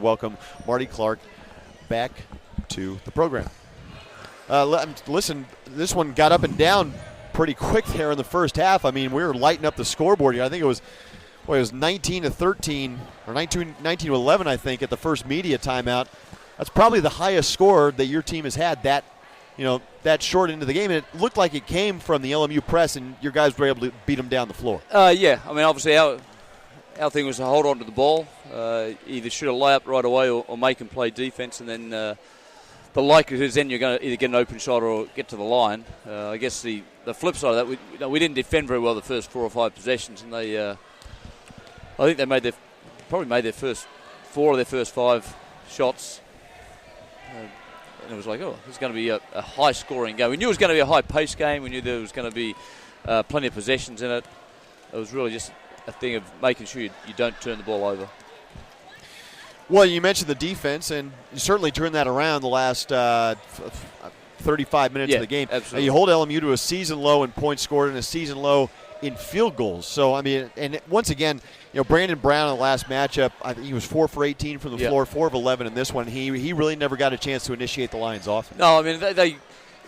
welcome Marty Clarke back to the program. Listen, this one got up and down pretty quick there in the first half. I mean, we were lighting up the scoreboard here. I think it was 19-13 or 19-11, I think, at the first media timeout. That's probably the highest score that your team has had that short into the game. And it looked like it came from the LMU press, and your guys were able to beat them down the floor. Yeah. I mean, obviously our thing was to hold on to the ball, either shoot a layup right away or make them play defense, and then the likelihood is then you're going to either get an open shot or get to the line. I guess the flip side of that, we didn't defend very well the first 4 or 5 possessions, and I think they probably made their first 4 of their first 5 shots. And it was like, this is going to be a high-scoring game. We knew it was going to be a high-paced game. We knew there was going to be plenty of possessions in it. It was really just a thing of making sure you don't turn the ball over. Well, you mentioned the defense, and you certainly turned that around the last 35 minutes of the game. Absolutely. You hold LMU to a season low in points scored and a season low in field goals. So, I mean, and once again, Brandon Brown in the last matchup, I think he was 4 for 18 from the floor, 4 of 11 in this one. He really never got a chance to initiate the Lions' offense. No, I mean, they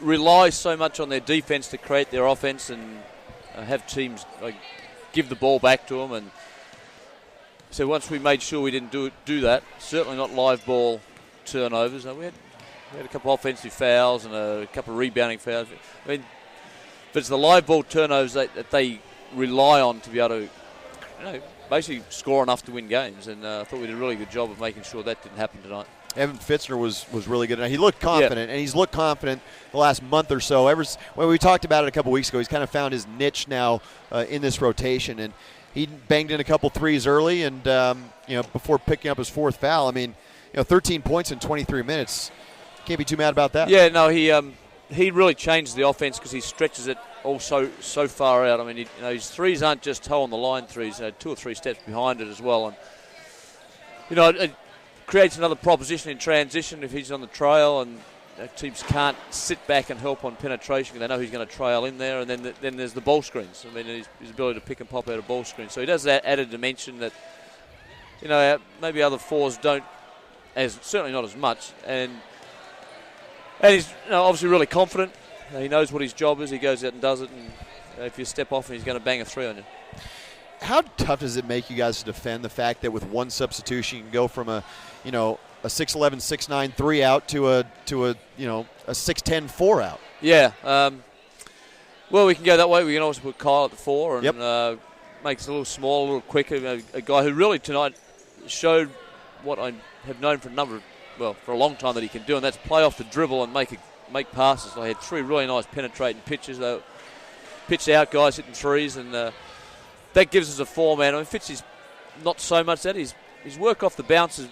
rely so much on their defense to create their offense and have teams give the ball back to them. And so once we made sure we didn't do that, certainly not live ball turnovers. We had a couple of offensive fouls and a couple of rebounding fouls. I mean, but it's the live ball turnovers that they rely on to be able to, basically score enough to win games. And I thought we did a really good job of making sure that didn't happen tonight. Evan Fitzner was really good. He looked confident, and he's looked confident the last month or so. When we talked about it a couple weeks ago, he's kind of found his niche now in this rotation, and he banged in a couple threes early, and before picking up his 4th foul. I mean, 13 points in 23 minutes. Can't be too mad about that. Yeah, no, he really changes the offense because he stretches it all so far out. I mean, his threes aren't just toe on the line threes; 2 or 3 steps behind it as well, and it creates another proposition in transition if he's on the trail, and teams can't sit back and help on penetration because they know he's going to trail in there. And then there's the ball screens. I mean, his ability to pick and pop out of ball screens. So he does that added dimension that maybe other 4s don't, certainly not as much. And he's obviously really confident. He knows what his job is. He goes out and does it. And if you step off, he's going to bang a 3 on you. How tough does it make you guys to defend the fact that with one substitution you can go from a 6'11", 6'9" 3 out to a 6'10" 4 out? Yeah. Well, we can go that way. We can also put Kyle at the 4 and make us a little smaller, a little quicker. A guy who really tonight showed what I have known for a long time that he can do, and that's play off the dribble and make passes. I had 3 really nice penetrating pitches. They pitched out guys hitting threes, and that gives us a 4-man. I mean, Fitz is not so much that. His work off the bounce has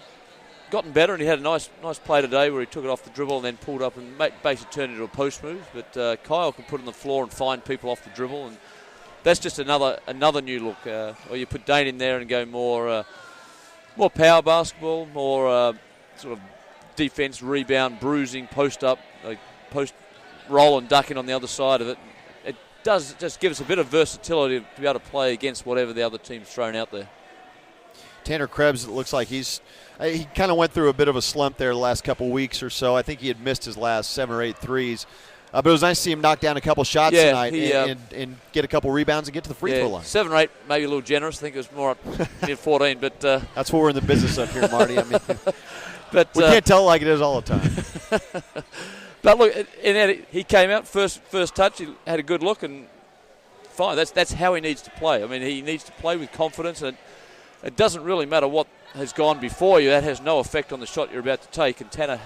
gotten better, and he had a nice play today where he took it off the dribble and then pulled up and basically turned it into a post move. But Kyle can put it on the floor and find people off the dribble, and that's just another new look. Or you put Dane in there and go more power basketball, more sort of defense, rebound, bruising, post up, post roll and ducking on the other side of it. It does just give us a bit of versatility to be able to play against whatever the other team's thrown out there. Tanner Krebs, it looks like he kind of went through a bit of a slump there the last couple weeks or so. I think he had missed his last 7 or 8 threes. But it was nice to see him knock down a couple shots tonight and get a couple rebounds and get to the free throw line. 7 or 8, maybe a little generous. I think it was more near 14. But that's what we're in the business of here, Marty. I mean, but we can't tell it like it is all the time. But look, he came out first touch. He had a good look and fine. That's how he needs to play. I mean, he needs to play with confidence, and it doesn't really matter what has gone before you. That has no effect on the shot you're about to take. And Tanner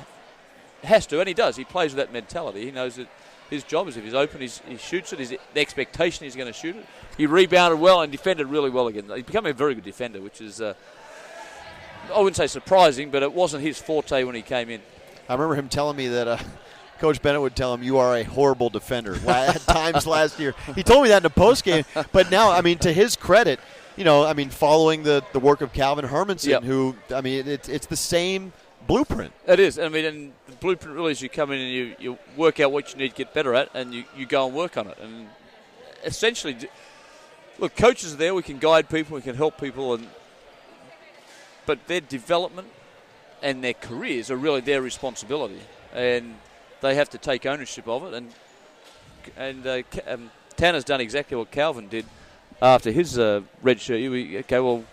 has to, and he does. He plays with that mentality. He knows that his job is if he's open, he shoots it. The expectation he's going to shoot it. He rebounded well and defended really well again. He's become a very good defender, which is, I wouldn't say surprising, but it wasn't his forte when he came in. I remember him telling me that Coach Bennett would tell him, "You are a horrible defender." At times last year, he told me that in the postgame. But now, I mean, to his credit, following the work of Calvin Hermanson, who, I mean, it's the same blueprint. It is. I mean, and the blueprint really is you come in and you work out what you need to get better at, and you go and work on it. And essentially, look, coaches are there. We can guide people. We can help people. But their development and their careers are really their responsibility, and they have to take ownership of it. And Tanner's done exactly what Calvin did after his red shirt. Okay, well,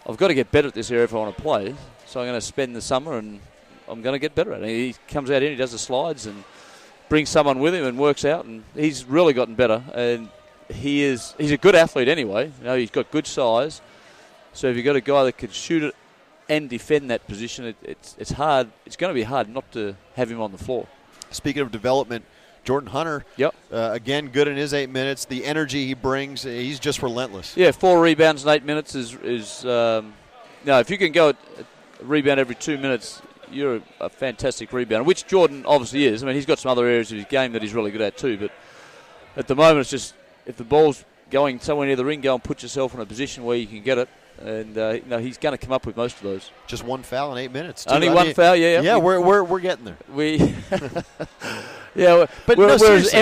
I've got to get better at this area if I want to play, so I'm going to spend the summer and I'm going to get better at it. He comes out here, he does the slides and brings someone with him and works out, and he's really gotten better. And he's a good athlete anyway. He's got good size. So if you've got a guy that can shoot it and defend that position, it's hard. It's going to be hard not to have him on the floor. Speaking of development, Jordan Hunter, again, good in his 8 minutes. The energy he brings, he's just relentless. Yeah, 4 rebounds in 8 minutes is if you can go a rebound every 2 minutes, you're a fantastic rebounder, which Jordan obviously is. I mean, he's got some other areas of his game that he's really good at too, but at the moment it's just if the ball's going somewhere near the ring, go and put yourself in a position where you can get it. And he's going to come up with most of those. Just 1 foul in 8 minutes. Too. Only one foul, yeah. Yeah, we're getting there. But whereas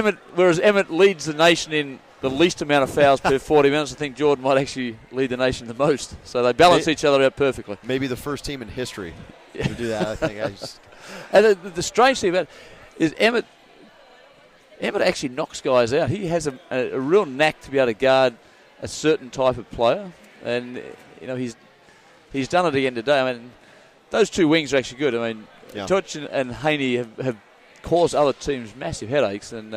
Emmett leads the nation in the least amount of fouls per 40 minutes, I think Jordan might actually lead the nation the most. So they balance each other out perfectly. Maybe the first team in history to do that. I think. And the strange thing about it is Emmett actually knocks guys out. He has a real knack to be able to guard a certain type of player. And he's done it again today. I mean, those two wings are actually good. I mean, Touch and Haney have caused other teams massive headaches, and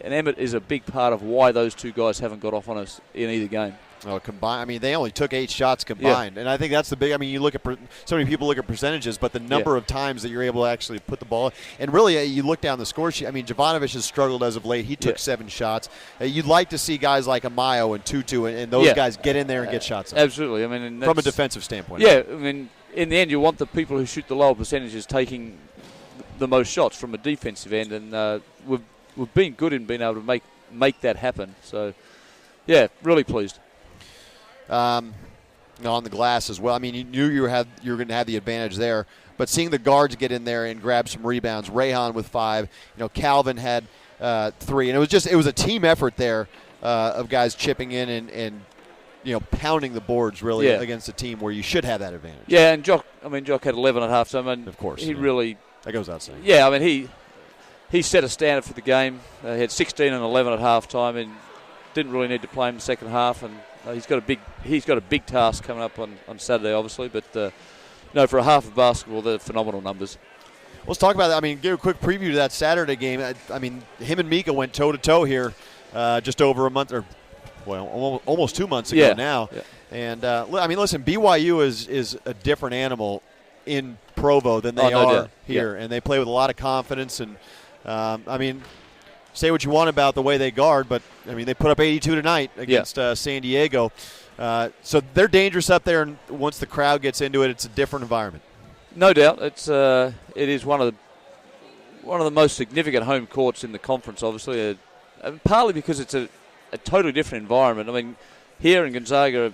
Emmett is a big part of why those two guys haven't got off on us in either game. Oh, combined. I mean, they only took 8 shots combined, and I think that's the big. I mean, you look at so many people look at percentages, but the number of times that you're able to actually put the ball, and really, you look down the score sheet. I mean, Jovanovic has struggled as of late. He took 7 shots. You'd like to see guys like Amayo and Tutu and those guys get in there and get shots up. Absolutely. I mean, from a defensive standpoint. Yeah, I mean, in the end, you want the people who shoot the lower percentages taking the most shots from a defensive end, and we've been good in being able to make that happen. So, yeah, really pleased. On the glass as well. I mean, you knew you were going to have the advantage there, but seeing the guards get in there and grab some rebounds, Rayhan with 5, Calvin had 3, and it was a team effort there of guys chipping in and pounding the boards really against a team where you should have that advantage. Yeah, and Jock had 11 at halftime, and of course he really that goes without saying. Yeah, I mean he set a standard for the game. He had 16 and 11 at halftime, and didn't really need to play him in the second half, and he's got a big task coming up on Saturday, obviously. But for a half of basketball, they're phenomenal numbers. Let's talk about that. I mean, give a quick preview to that Saturday game. I mean, him and Mika went toe to toe here, just over a month almost 2 months ago now. Yeah. And I mean, listen, BYU is a different animal in Provo than they are here, and they play with a lot of confidence. And I mean, say what you want about the way they guard, but I mean, they put up 82 tonight against San Diego. So they're dangerous up there, and once the crowd gets into it, it's a different environment. No doubt, it is one of the most significant home courts in the conference. Obviously, partly because it's a totally different environment. I mean, here in Gonzaga,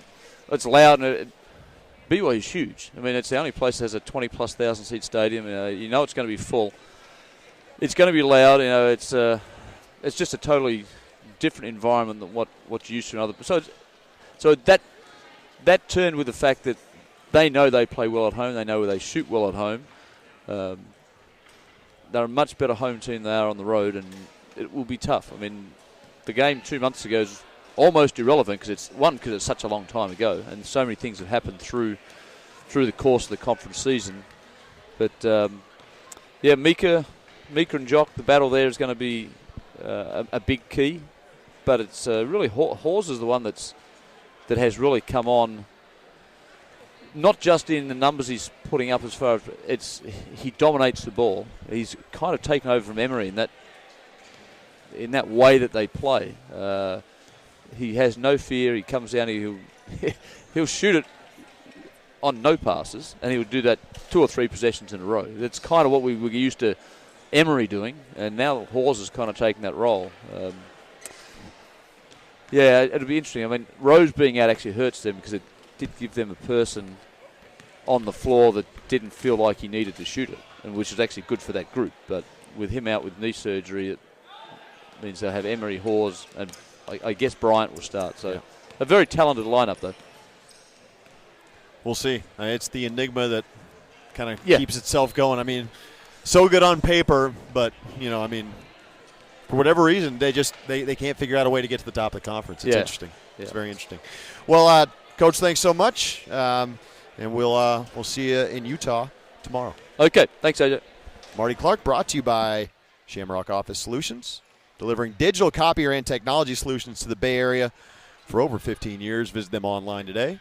it's loud, and BYU is huge. I mean, it's the only place that has a 20+ thousand seat stadium. It's going to be full. It's going to be loud. It's just a totally different environment than what you're used to in other. So that turned with the fact that they know they play well at home. They know they shoot well at home. They're a much better home team than they are on the road, and it will be tough. I mean, the game 2 months ago is almost irrelevant because it's such a long time ago, and so many things have happened through the course of the conference season. But Mika and Jock, the battle there is going to be a big key, but it's really Hawes is the one that has really come on, not just in the numbers he's putting up as far as he dominates the ball. He's kind of taken over from Emery in that way that they play. He has no fear. He comes down, he'll shoot it on no passes, and he would do that 2 or 3 possessions in a row. That's kind of what we were used to Emery doing, and now Hawes is kind of taking that role. It'll be interesting. I mean, Rose being out actually hurts them because it did give them a person on the floor that didn't feel like he needed to shoot it, and which is actually good for that group. But with him out with knee surgery, it means they'll have Emery, Hawes, and I guess Bryant will start. So a very talented lineup, though. We'll see. It's the enigma that kind of keeps itself going. I mean, so good on paper, but, I mean, for whatever reason, they can't figure out a way to get to the top of the conference. It's interesting. Yeah. It's very interesting. Well, Coach, thanks so much, and we'll see you in Utah tomorrow. Okay. Thanks, AJ. Marty Clarke, brought to you by Shamrock Office Solutions, delivering digital copier and technology solutions to the Bay Area for over 15 years. Visit them online today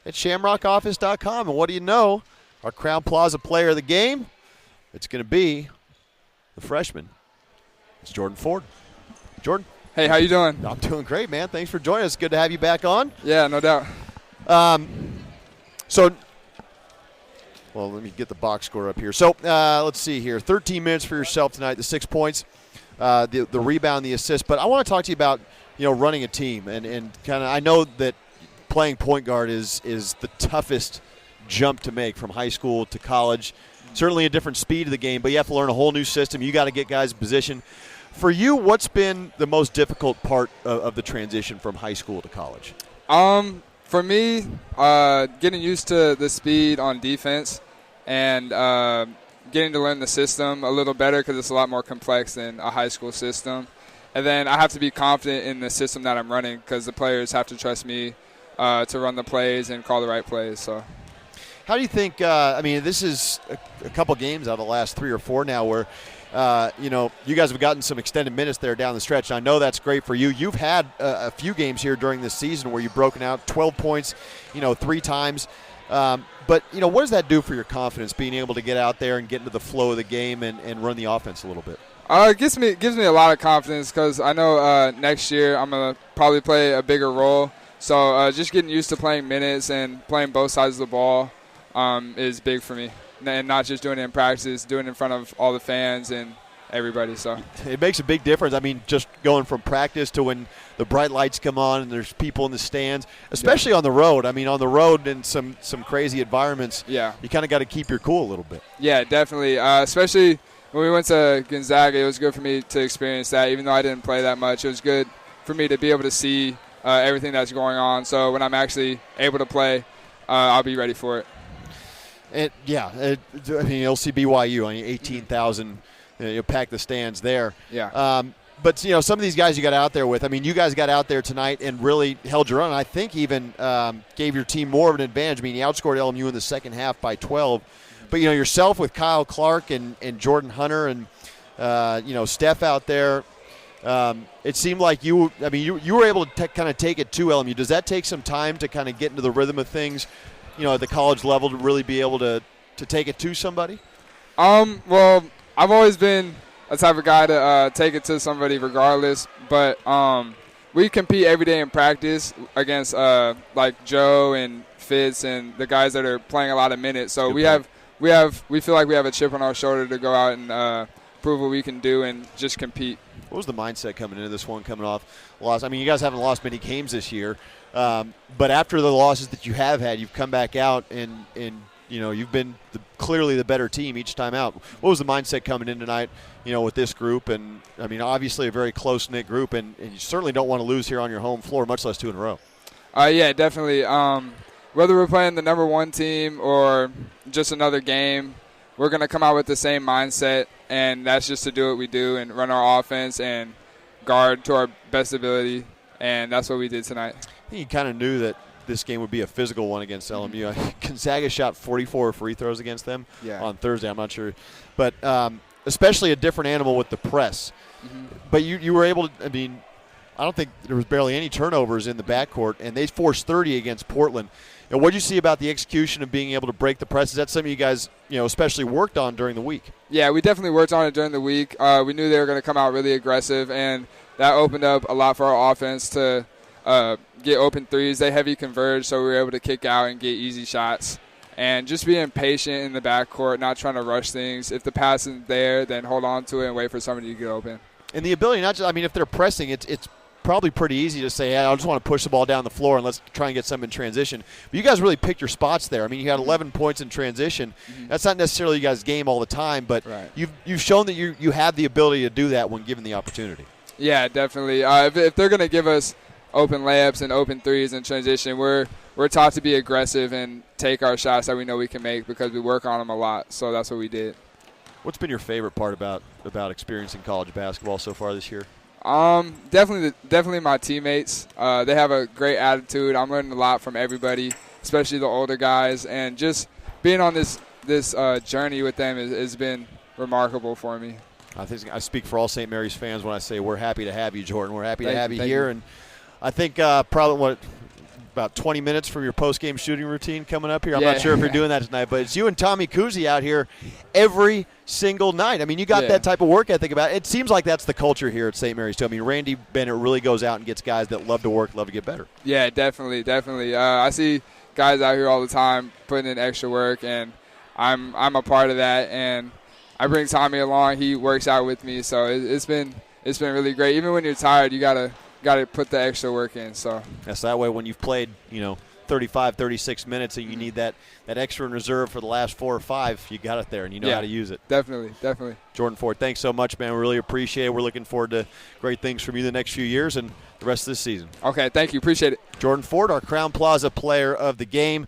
at shamrockoffice.com. And what do you know? Our Crown Plaza player of the game, it's going to be the freshman. It's Jordan Ford. Jordan. Hey, how you doing? I'm doing great, man. Thanks for joining us. Good to have you back on. Yeah, no doubt. Well, let me get the box score up here. So let's see here. 13 minutes for yourself tonight, the 6 points, the rebound, the assist. But I want to talk to you about, running a team. And kind of I know that playing point guard is the toughest jump to make from high school to college. Certainly a different speed of the game, but you have to learn a whole new system. You got to get guys in position. For you, what's been the most difficult part of the transition from high school to college? For me, getting used to the speed on defense and getting to learn the system a little better because it's a lot more complex than a high school system. And then I have to be confident in the system that I'm running because the players have to trust me to run the plays and call the right plays. So, how do you think this is a couple games out of the last 3 or 4 now where you guys have gotten some extended minutes there down the stretch. And I know that's great for you. You've had a few games here during this season where you've broken out 12 points, 3 times. But what does that do for your confidence, being able to get out there and get into the flow of the game and run the offense a little bit? It gives me a lot of confidence because I know next year I'm going to probably play a bigger role. So just getting used to playing minutes and playing both sides of the ball is big for me. And not just doing it in practice, doing it in front of all the fans and everybody. So it makes a big difference. I mean, just going from practice to when the bright lights come on and there's people in the stands, especially on the road. I mean, on the road in some crazy environments, you kind of got to keep your cool a little bit. Yeah, definitely. Especially when we went to Gonzaga, it was good for me to experience that. Even though I didn't play that much, it was good for me to be able to see everything that's going on. So when I'm actually able to play, I'll be ready for it. You'll see BYU. 18,000. You'll pack the stands there. Yeah. But some of these guys you got out there with. I mean, you guys got out there tonight and really held your own. I think even gave your team more of an advantage. I mean, you outscored LMU in the second half by 12. But yourself with Kyle Clarke and Jordan Hunter and Steph out there. It seemed like you were able to kind of take it to LMU. Does that take some time to kind of get into the rhythm of things? At the college level to really be able to take it to somebody? Well, I've always been a type of guy to take it to somebody regardless. But we compete every day in practice against like Joe and Fitz and the guys that are playing a lot of minutes. So we feel like we have a chip on our shoulder to go out and prove what we can do and just compete. What was the mindset coming into this one, coming off loss? I mean, you guys haven't lost many games this year. But after the losses that you have had, you've come back out and you've been clearly the better team each time out. What was the mindset coming in tonight, with this group? And, I mean, obviously a very close-knit group, and you certainly don't want to lose here on your home floor, much less 2 in a row. Yeah, definitely. Whether we're playing the number 1 team or just another game, we're going to come out with the same mindset, and that's just to do what we do and run our offense and guard to our best ability, and that's what we did tonight. I think you kind of knew that this game would be a physical one against LMU. Gonzaga shot 44 free throws against them on Thursday. I'm not sure. But especially a different animal with the press. Mm-hmm. But you were able to – I mean, I don't think there was barely any turnovers in the backcourt, and they forced 30 against Portland. What did you see about the execution of being able to break the press? Is that something you guys especially worked on during the week? Yeah, we definitely worked on it during the week. We knew they were going to come out really aggressive, and that opened up a lot for our offense to get open threes. They heavy converged, so we were able to kick out and get easy shots. And just being patient in the backcourt, not trying to rush things. If the pass isn't there, then hold on to it and wait for somebody to get open. And the ability not just – I mean, if they're pressing, it's probably pretty easy to say, hey, I just want to push the ball down the floor and let's try and get some in transition. But you guys really picked your spots there. I mean, you had 11 points in transition. Mm-hmm. That's not necessarily you guys' game all the time, but you've shown that you have the ability to do that when given the opportunity. Yeah, definitely. If they're going to give us open layups and open threes in transition, we're taught to be aggressive and take our shots that we know we can make because we work on them a lot. So that's what we did. What's been your favorite part about experiencing college basketball so far this year? Definitely my teammates. They have a great attitude. I'm learning a lot from everybody, especially the older guys, and just being on this journey with them has been remarkable for me. I think I speak for all St. Mary's fans when I say we're happy to have you, Jordan. We're happy to have you here, and I think probably about 20 minutes from your post-game shooting routine coming up here. I'm not sure if you're doing that tonight, but it's you and Tommy Kuzi out here every single night. I mean, you got that type of work ethic about it. It seems like that's the culture here at St. Mary's too. I mean, Randy Bennett really goes out and gets guys that love to work, love to get better. Yeah, definitely. I see guys out here all the time putting in extra work, and I'm a part of that, and I bring Tommy along. He works out with me, so it's been really great. Even when you're tired, you gotta put the extra work in. So that's that way when you've played 35, 36 minutes and you need that extra in reserve for the last 4 or 5, you got it there and you know how to use it. Definitely. Jordan Ford, thanks so much, man. We really appreciate it. We're looking forward to great things from you the next few years and the rest of this season. Okay, thank you. Appreciate it. Jordan Ford, our Crowne Plaza player of the game,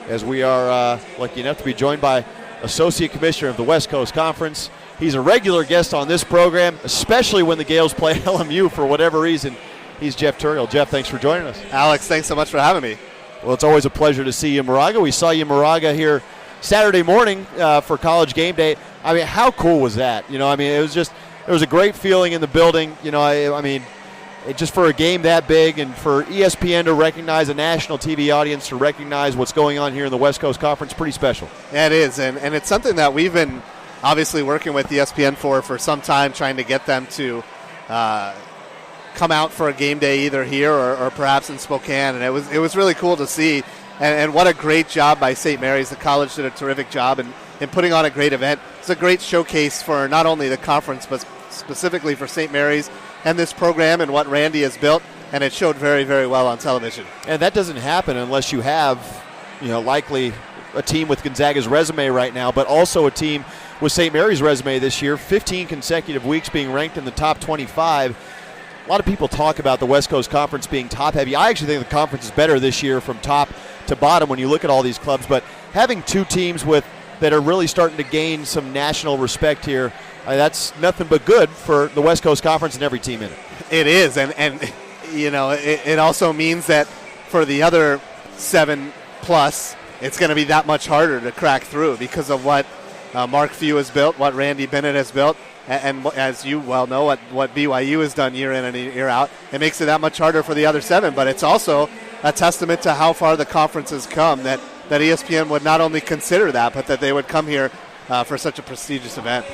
as we are lucky enough to be joined by Associate Commissioner of the West Coast Conference. He's a regular guest on this program, especially when the Gales play LMU for whatever reason. He's Jeff Tourial. Jeff, thanks for joining us. Alex, thanks so much for having me. Well, it's always a pleasure to see you in Moraga. We saw you in Moraga here Saturday morning for College Game Day. I mean, how cool was that? It was a great feeling in the building. Just for a game that big and for ESPN to recognize a national TV audience to recognize what's going on here in the West Coast Conference, pretty special. Yeah, it is, and it's something that we've been obviously working with ESPN for some time, trying to get them to come out for a game day either here or perhaps in Spokane, and it was really cool to see, and what a great job by St. Mary's. The college did a terrific job in putting on a great event. It's a great showcase for not only the conference but specifically for St. Mary's and this program and what Randy has built, and it showed very, very well on television. And that doesn't happen unless you have, likely a team with Gonzaga's resume right now, but also a team with St. Mary's resume this year, 15 consecutive weeks being ranked in the top 25. A lot of people talk about the West Coast Conference being top-heavy. I actually think the conference is better this year from top to bottom when you look at all these clubs, but having two teams that are really starting to gain some national respect here, that's nothing but good for the West Coast Conference and every team in it. It is, and it also means that for the other 7+, it's going to be that much harder to crack through because of what Mark Few has built, what Randy Bennett has built, and as you well know, what BYU has done year in and year out. It makes it that much harder for the other 7, but it's also a testament to how far the conference has come that ESPN would not only consider that, but that they would come here for such a prestigious event.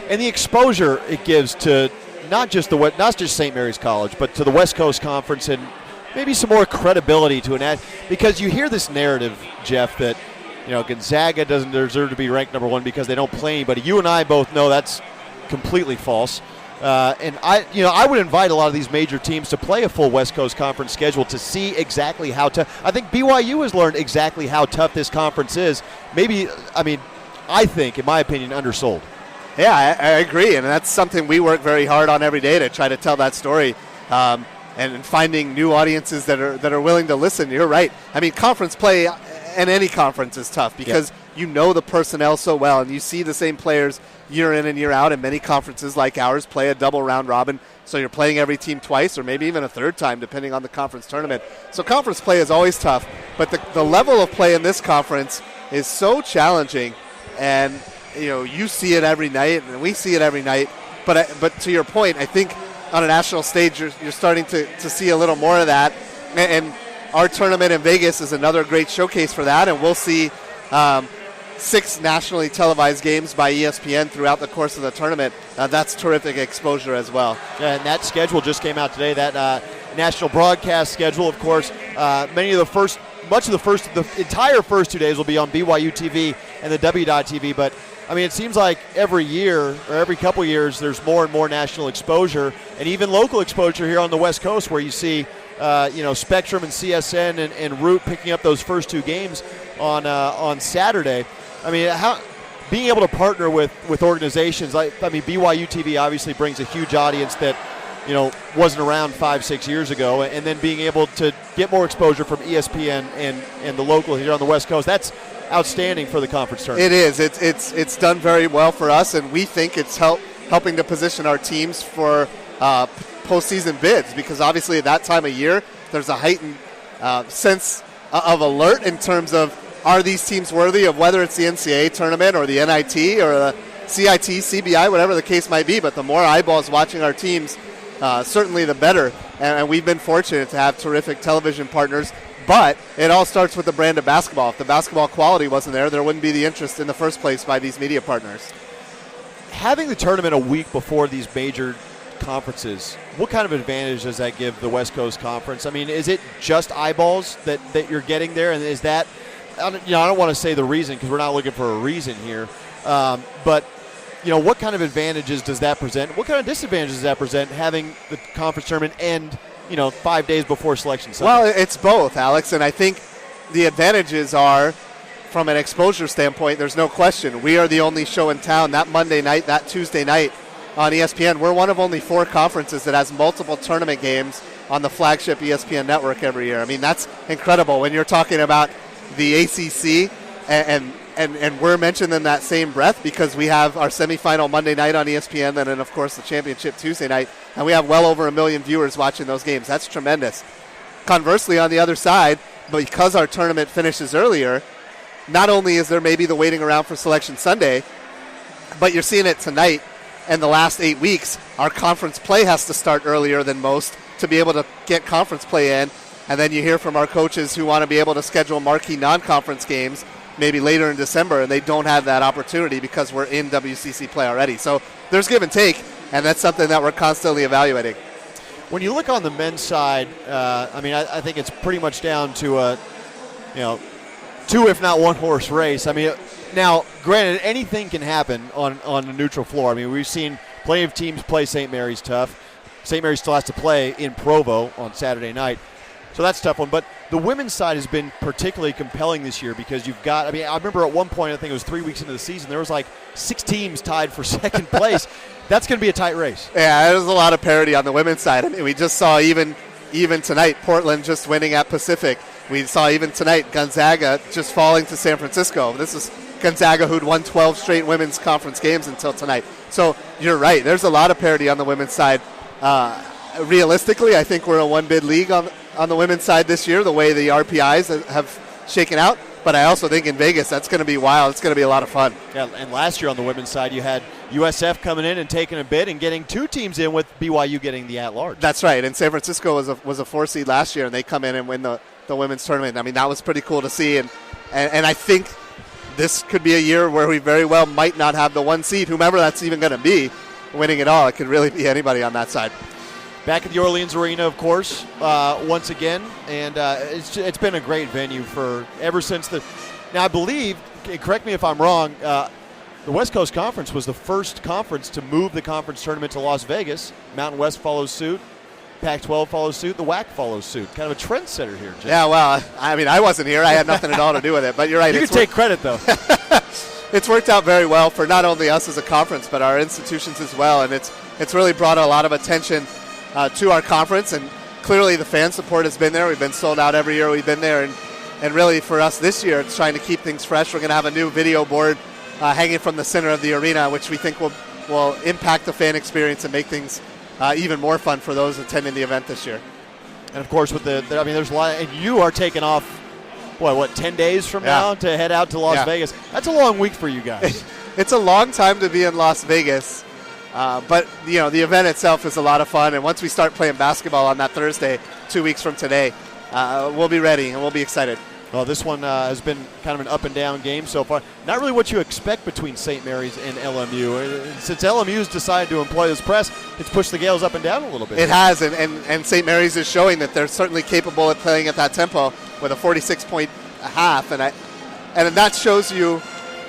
And the exposure it gives to not just St. Mary's College, but to the West Coast Conference, and maybe some more credibility to an ad. Because you hear this narrative, Jeff, that Gonzaga doesn't deserve to be ranked number 1 because they don't play anybody. You and I both know that's completely false. And I would invite a lot of these major teams to play a full West Coast Conference schedule to see exactly how tough. I think BYU has learned exactly how tough this conference is. I think, in my opinion, undersold. Yeah, I agree, and that's something we work very hard on every day to try to tell that story, and finding new audiences that are willing to listen. You're right. I mean, conference play and any conference is tough because you know the personnel so well, and you see the same players year in and year out, and many conferences like ours play a double round robin, so you're playing every team twice or maybe even a third time depending on the conference tournament. So conference play is always tough, but the level of play in this conference is so challenging, and you see it every night, and we see it every night. But to your point, I think on a national stage, you're starting to see a little more of that. And our tournament in Vegas is another great showcase for that. And we'll see 6 nationally televised games by ESPN throughout the course of the tournament. That's terrific exposure as well. Yeah, and that schedule just came out today. That national broadcast schedule, of course, the entire first 2 days will be on BYU TV and the W.TV, but it seems like every year or every couple years there's more and more national exposure and even local exposure here on the West Coast where you see Spectrum and CSN and Root picking up those first 2 games on Saturday. Being able to partner with organizations like BYU TV obviously brings a huge audience that wasn't around 5-6 years ago, and then being able to get more exposure from ESPN and the local here on the West Coast. That's outstanding for the conference tournament. It is. It's done very well for us, and we think it's helping to position our teams for postseason bids, because obviously at that time of year there's a heightened sense of alert in terms of, are these teams worthy of whether it's the NCAA tournament or the NIT or the CIT, CBI, whatever the case might be. But the more eyeballs watching our teams, certainly the better. And we've been fortunate to have terrific television partners. But it all starts with the brand of basketball. If the basketball quality wasn't there wouldn't be the interest in the first place by these media partners. Having the tournament a week before these major conferences, what kind of advantage does that give the West Coast Conference? I mean, is it just eyeballs that you're getting there? And is that, I don't want to say the reason, because we're not looking for a reason here, but what kind of advantages does that present? What kind of disadvantages does that present, having the conference tournament end 5 days before Selection Sunday? Well, it's both, Alex, and I think the advantages are, from an exposure standpoint, there's no question. We are the only show in town that Monday night, that Tuesday night on ESPN. We're one of only 4 conferences that has multiple tournament games on the flagship ESPN network every year. I mean, that's incredible when you're talking about the ACC, and we're mentioned in that same breath, because we have our semifinal Monday night on ESPN, and then, of course, the championship Tuesday night, and we have well over 1 million viewers watching those games. That's tremendous. Conversely, on the other side, because our tournament finishes earlier, not only is there maybe the waiting around for Selection Sunday, but you're seeing it tonight and the last 8 weeks. Our conference play has to start earlier than most to be able to get conference play in, and then you hear from our coaches who want to be able to schedule marquee non-conference games maybe later in December, and they don't have that opportunity because we're in WCC play already. So there's give and take, and that's something that we're constantly evaluating. When you look on the men's side, I think it's pretty much down to a, 2 if not 1 horse race. I mean, now, granted, anything can happen on a neutral floor. I mean, we've seen plenty of teams play St. Mary's tough. St. Mary's still has to play in Provo on Saturday night. So that's a tough one. But the women's side has been particularly compelling this year, because you've got, I remember at one point, I think it was 3 weeks into the season, there was like 6 teams tied for second place. That's going to be a tight race. Yeah, there's a lot of parity on the women's side. I mean, we just saw even tonight, Portland just winning at Pacific. We saw even tonight Gonzaga just falling to San Francisco. This is Gonzaga, who'd won 12 straight women's conference games until tonight. So you're right. There's a lot of parity on the women's side. Realistically, I think we're a one-bid league on the women's side this year, the way the RPIs have shaken out. But I also think in Vegas, that's going to be wild. It's going to be a lot of fun. Yeah, and last year on the women's side, you had USF coming in and taking a bid and getting 2 teams in, with BYU getting the at-large. That's right. And San Francisco was a 4 seed last year, and they come in and win the women's tournament. I mean, that was pretty cool to see. And I think this could be a year where we very well might not have the 1 seed, whomever that's even going to be, winning it all. It could really be anybody on that side. Back at the Orleans Arena, of course, once again, and it's been a great venue for ever since the. Now, I believe, correct me if I'm wrong, the West Coast Conference was the first conference to move the conference tournament to Las Vegas. Mountain West follows suit. Pac-12 follows suit. The WAC follows suit. Kind of a trendsetter here, Jim. Yeah, well, I mean, I wasn't here. I had nothing at all to do with it. But you're right. You can take credit, though. It's worked out very well for not only us as a conference, but our institutions as well. And it's really brought a lot of attention to our conference. And clearly the fan support has been there. We've been sold out every year we've been there. And really for us this year, it's trying to keep things fresh. We're going to have a new video board hanging from the center of the arena, which we think will impact the fan experience and make things even more fun for those attending the event this year. And of course, with there's a lot, and you are taking off, what 10 days from now to head out to Las Vegas. That's a long week for you guys. It's a long time to be in Las Vegas, but the event itself is a lot of fun. And once we start playing basketball on that Thursday, 2 weeks from today, we'll be ready and we'll be excited. Well, this one has been kind of an up-and-down game so far. Not really what you expect between St. Mary's and LMU. Since LMU's decided to employ this press, it's pushed the Gales up and down a little bit. It has, and St. Mary's is showing that they're certainly capable of playing at that tempo with a 46-point half. And that shows you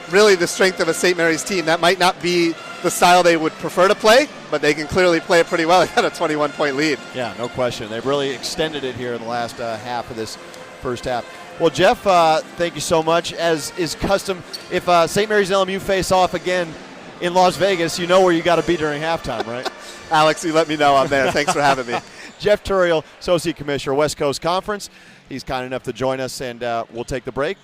really the strength of a St. Mary's team. That might not be the style they would prefer to play, but they can clearly play it pretty well. They had a 21-point lead. Yeah, no question. They've really extended it here in the last half of this first half. Well, Jeff, thank you so much. As is custom, if St. Mary's and LMU face off again in Las Vegas, you know where you got to be during halftime, right? Alex, you let me know I'm there. Thanks for having me. Jeff Tourial, Associate Commissioner, West Coast Conference. He's kind enough to join us, and we'll take the break.